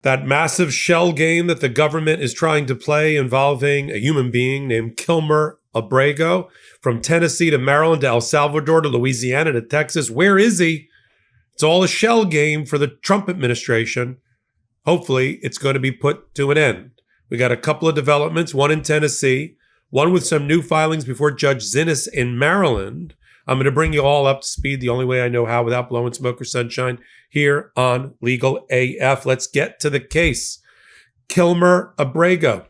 That massive shell game that the government is trying to play involving a human being named Kilmer Abrego from Tennessee to Maryland to El Salvador to Louisiana to Texas. Where is he? It's all a shell game for the Trump administration. Hopefully, it's going to be put to an end. We got a couple of developments, one in Tennessee, one with some new filings before Judge Xinis in Maryland. I'm going to bring you all up to speed the only way I know how without blowing smoke or sunshine here on Legal AF. Let's get to the case. Kilmer Abrego,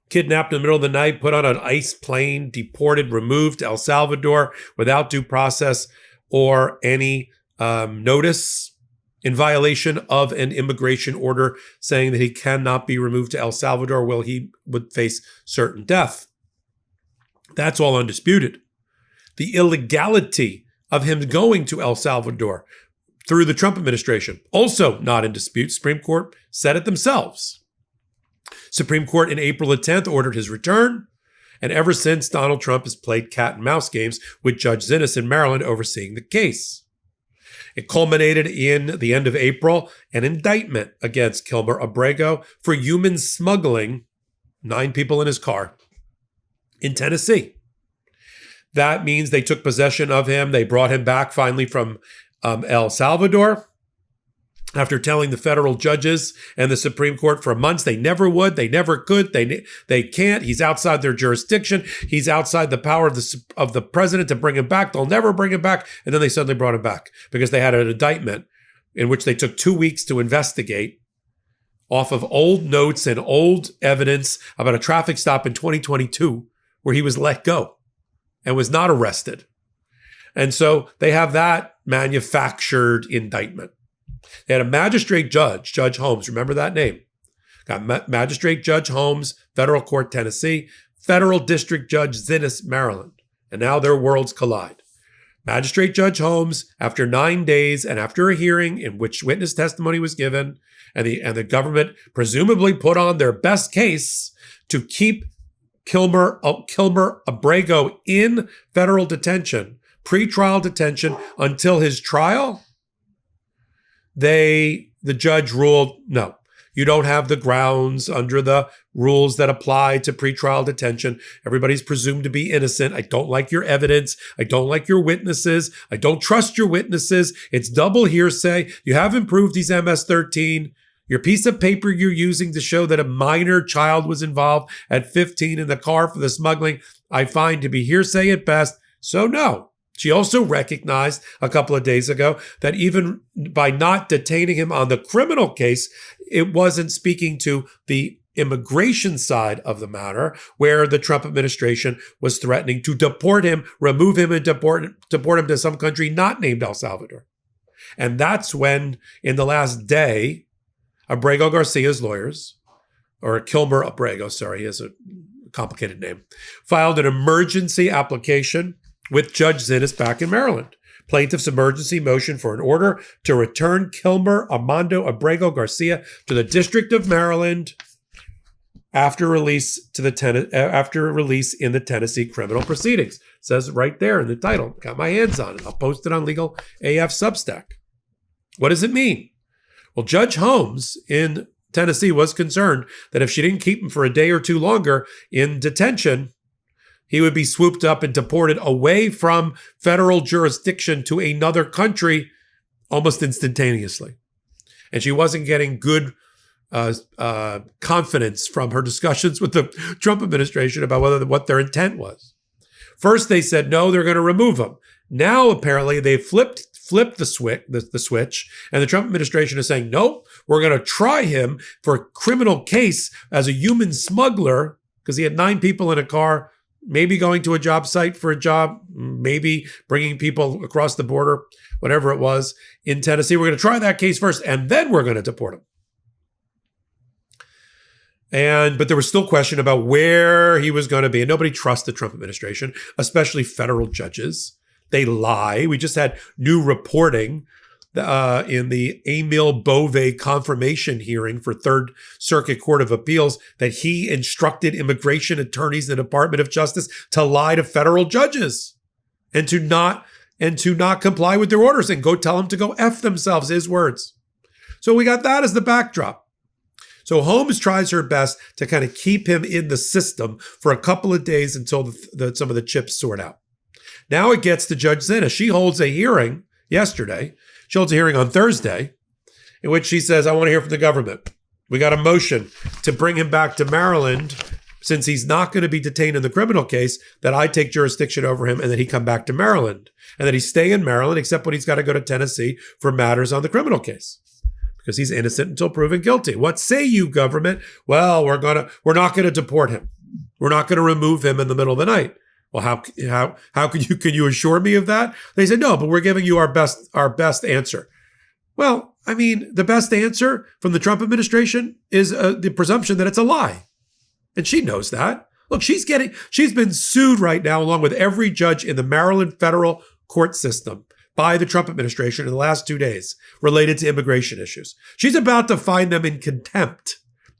kidnapped in the middle of the night, put on an ICE plane, deported, removed to El Salvador without due process or any notice, in violation of an immigration order saying that he cannot be removed to El Salvador while he would face certain death. That's all undisputed. The illegality of him going to El Salvador through the Trump administration, also not in dispute. Supreme Court said it themselves. Supreme Court in April the 10th ordered his return, and ever since, Donald Trump has played cat and mouse games with Judge Xinis in Maryland overseeing the case. It culminated in the end of April, an indictment against Kilmer Abrego for human smuggling 9 people in his car in Tennessee. That means they took possession of him. They brought him back finally from El Salvador after telling the federal judges and the Supreme Court for months they never would, they never could, they can't. He's outside their jurisdiction. He's outside the power of the president to bring him back. They'll never bring him back. And then they suddenly brought him back because they had an indictment in which they took 2 weeks to investigate off of old notes and old evidence about a traffic stop in 2022 where he was let go and was not arrested. And so they have that manufactured indictment. They had a magistrate judge, Judge Holmes, remember that name? Got Magistrate Judge Holmes, Federal Court, Tennessee, Federal District Judge Xinis, Maryland. And now their worlds collide. Magistrate Judge Holmes, after 9 days and after a hearing in which witness testimony was given, and the government presumably put on their best case to keep Kilmer Abrego in federal detention, pretrial detention until his trial, the judge ruled, no, you don't have the grounds under the rules that apply to pretrial detention. Everybody's presumed to be innocent. I don't like your evidence. I don't like your witnesses. I don't trust your witnesses. It's double hearsay. You haven't proved he's MS-13. Your piece of paper you're using to show that a minor child was involved at 15 in the car for the smuggling, I find to be hearsay at best. So no. She also recognized a couple of days ago that even by not detaining him on the criminal case, it wasn't speaking to the immigration side of the matter, where the Trump administration was threatening to deport him, remove him, and deport him to some country not named El Salvador. And that's when, in the last day, Abrego Garcia's lawyers, or Kilmer Abrego, sorry, he has a complicated name, filed an emergency application with Judge Xinis back in Maryland. Plaintiff's emergency motion for an order to return Kilmer Armando Abrego Garcia to the District of Maryland after release in the Tennessee criminal proceedings. It says right there in the title. Got my hands on it. I'll post it on Legal AF Substack. What does it mean? Well, Judge Holmes in Tennessee was concerned that if she didn't keep him for a day or two longer in detention, he would be swooped up and deported away from federal jurisdiction to another country almost instantaneously. And she wasn't getting good confidence from her discussions with the Trump administration about what their intent was. First, they said, no, they're going to remove him. Now, apparently, they flipped the switch, and the Trump administration is saying, no, we're going to try him for a criminal case as a human smuggler because he had 9 people in a car, maybe going to a job site for a job, maybe bringing people across the border, whatever it was, in Tennessee. We're going to try that case first, and then we're going to deport him. But there was still question about where he was going to be, and nobody trusts the Trump administration, especially federal judges. They lie. We just had new reporting in the Emile Bove confirmation hearing for Third Circuit Court of Appeals that he instructed immigration attorneys in the Department of Justice to lie to federal judges and to not comply with their orders and go tell them to go F themselves, his words. So we got that as the backdrop. So Holmes tries her best to kind of keep him in the system for a couple of days until some of the chips sort out. Now it gets to Judge Xinis. She holds a hearing yesterday. She holds a hearing on Thursday in which she says, I want to hear from the government. We got a motion to bring him back to Maryland since he's not going to be detained in the criminal case, that I take jurisdiction over him and that he come back to Maryland and that he stay in Maryland except when he's got to go to Tennessee for matters on the criminal case because he's innocent until proven guilty. What say you, government? Well, we're not going to deport him. We're not going to remove him in the middle of the night. Well, how can you assure me of that? They said, no, but we're giving you our best answer. Well, I mean, the best answer from the Trump administration is the presumption that it's a lie. And she knows that. Look, she's been sued right now along with every judge in the Maryland federal court system by the Trump administration in the last 2 days related to immigration issues. She's about to find them in contempt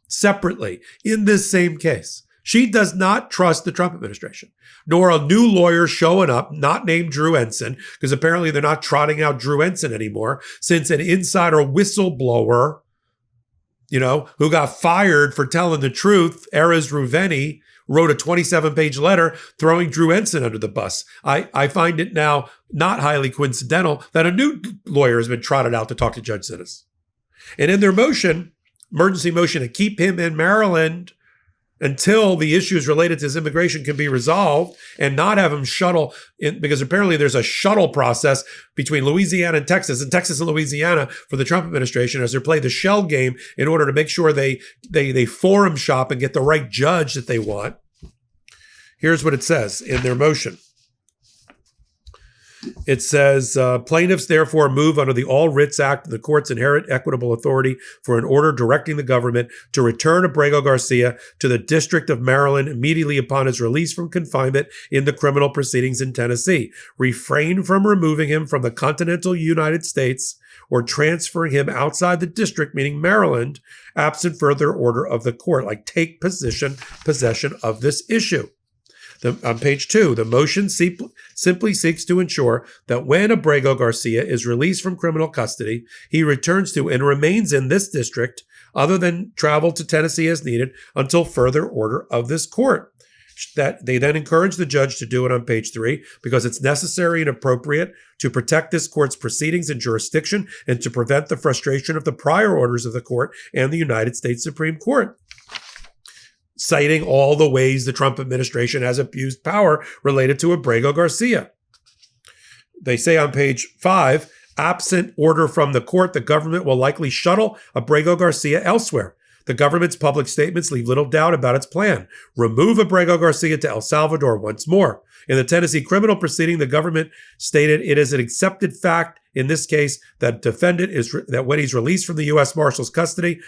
separately in this same case. She does not trust the Trump administration, nor a new lawyer showing up, not named Drew Ensign, because apparently they're not trotting out Drew Ensign anymore, since an insider whistleblower, who got fired for telling the truth, Erez Ruveni, wrote a 27-page letter throwing Drew Ensign under the bus. I find it now not highly coincidental that a new lawyer has been trotted out to talk to Judge Xinis. And in their emergency motion to keep him in Maryland until the issues related to his immigration can be resolved and not have him shuttle in, because apparently there's a shuttle process between Louisiana and Texas and Louisiana for the Trump administration as they play the shell game in order to make sure they forum shop and get the right judge that they want. Here's what it says in their motion. It says, plaintiffs therefore move under the All Writs Act and the court's inherent equitable authority for an order directing the government to return Abrego Garcia to the District of Maryland immediately upon his release from confinement in the criminal proceedings in Tennessee. Refrain from removing him from the continental United States or transferring him outside the district, meaning Maryland, absent further order of the court. Like, take possession of this issue. On page 2, the motion simply seeks to ensure that when Abrego Garcia is released from criminal custody, he returns to and remains in this district other than travel to Tennessee as needed until further order of this court. That they then encourage the judge to do it on page 3 because it's necessary and appropriate to protect this court's proceedings and jurisdiction and to prevent the frustration of the prior orders of the court and the United States Supreme Court, citing all the ways the Trump administration has abused power related to Abrego Garcia. They say on page 5, absent order from the court, the government will likely shuttle Abrego Garcia elsewhere. The government's public statements leave little doubt about its plan. Remove Abrego Garcia to El Salvador once more. In the Tennessee criminal proceeding, the government stated it is an accepted fact in this case that defendant that when he's released from the U.S. Marshal's custody,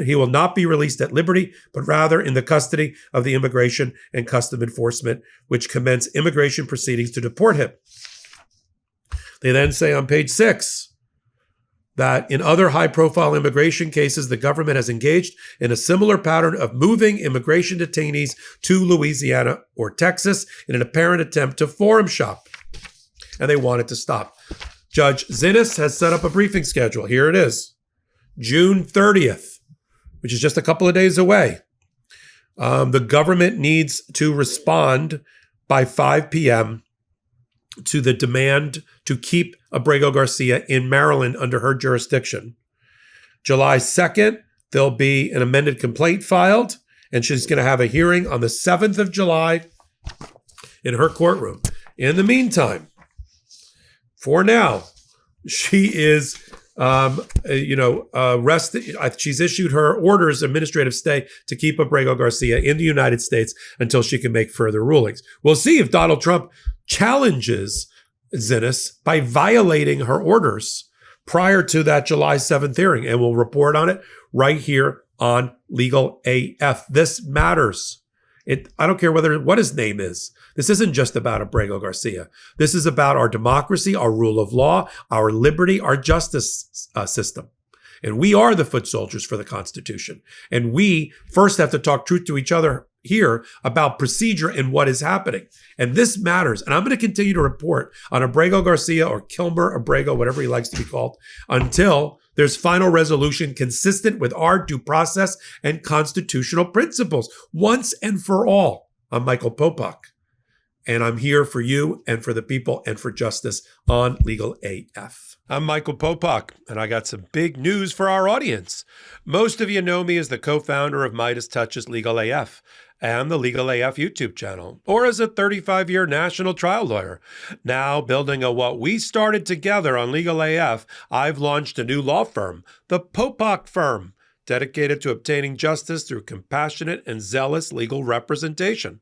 he will not be released at liberty, but rather in the custody of the Immigration and Custom Enforcement, which commence immigration proceedings to deport him. They then say on page 6 that in other high-profile immigration cases, the government has engaged in a similar pattern of moving immigration detainees to Louisiana or Texas in an apparent attempt to forum shop, and they want it to stop. Judge Xinis has set up a briefing schedule. Here it is, June 30th, which is just a couple of days away. The government needs to respond by 5 p.m. to the demand to keep Abrego Garcia in Maryland under her jurisdiction. July 2nd, there'll be an amended complaint filed, and she's going to have a hearing on the 7th of July in her courtroom. In the meantime, for now, she is, arrested. She's issued her orders, administrative stay, to keep Abrego Garcia in the United States until she can make further rulings. We'll see if Donald Trump challenges Xinis by violating her orders prior to that July 7th hearing, and we'll report on it right here on Legal AF. This matters. I don't care what his name is. This isn't just about Abrego Garcia. This is about our democracy, our rule of law, our liberty, our justice system. And we are the foot soldiers for the Constitution. And we first have to talk truth to each other here about procedure and what is happening. And this matters. And I'm going to continue to report on Abrego Garcia or Kilmer Abrego, whatever he likes to be called, until There's final resolution consistent with our due process and constitutional principles once and for all. I'm Michael Popok, and I'm here for you and for the people and for justice on Legal AF. I'm Michael Popok, and I got some big news for our audience. Most of you know me as the co-founder of Midas Touch's Legal AF and the Legal AF YouTube channel, or as a 35-year national trial lawyer. Now, building on what we started together on Legal AF, I've launched a new law firm, the Popok Firm, dedicated to obtaining justice through compassionate and zealous legal representation.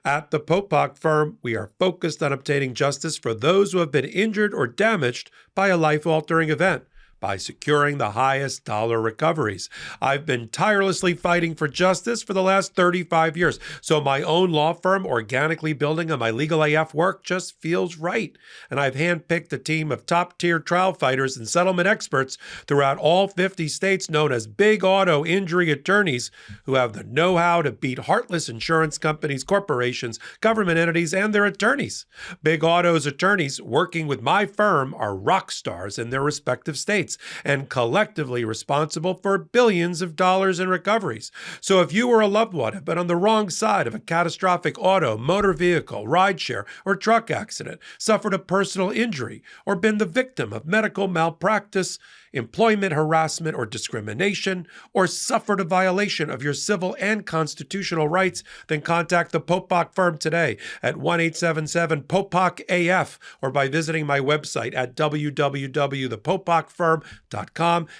At the Popok Firm, we are focused on obtaining justice for those who have been injured or damaged by a life-altering event by securing the highest dollar recoveries. I've been tirelessly fighting for justice for the last 35 years, so my own law firm organically building on my Legal AF work just feels right. And I've handpicked a team of top-tier trial fighters and settlement experts throughout all 50 states known as big auto injury attorneys who have the know-how to beat heartless insurance companies, corporations, government entities, and their attorneys. Big Auto's attorneys working with my firm are rock stars in their respective states and collectively responsible for billions of dollars in recoveries. So if you or a loved one have been on the wrong side of a catastrophic auto, motor vehicle, rideshare, or truck accident, suffered a personal injury, or been the victim of medical malpractice, employment harassment or discrimination, or suffered a violation of your civil and constitutional rights, then contact the Popok Firm today at 1-877-POPOK-AF or by visiting my website at www.thepopokfirm.com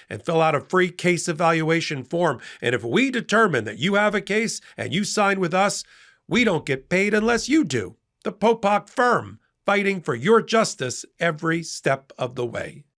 and fill out a free case evaluation form. And if we determine that you have a case and you sign with us, we don't get paid unless you do. The Popok Firm, fighting for your justice every step of the way.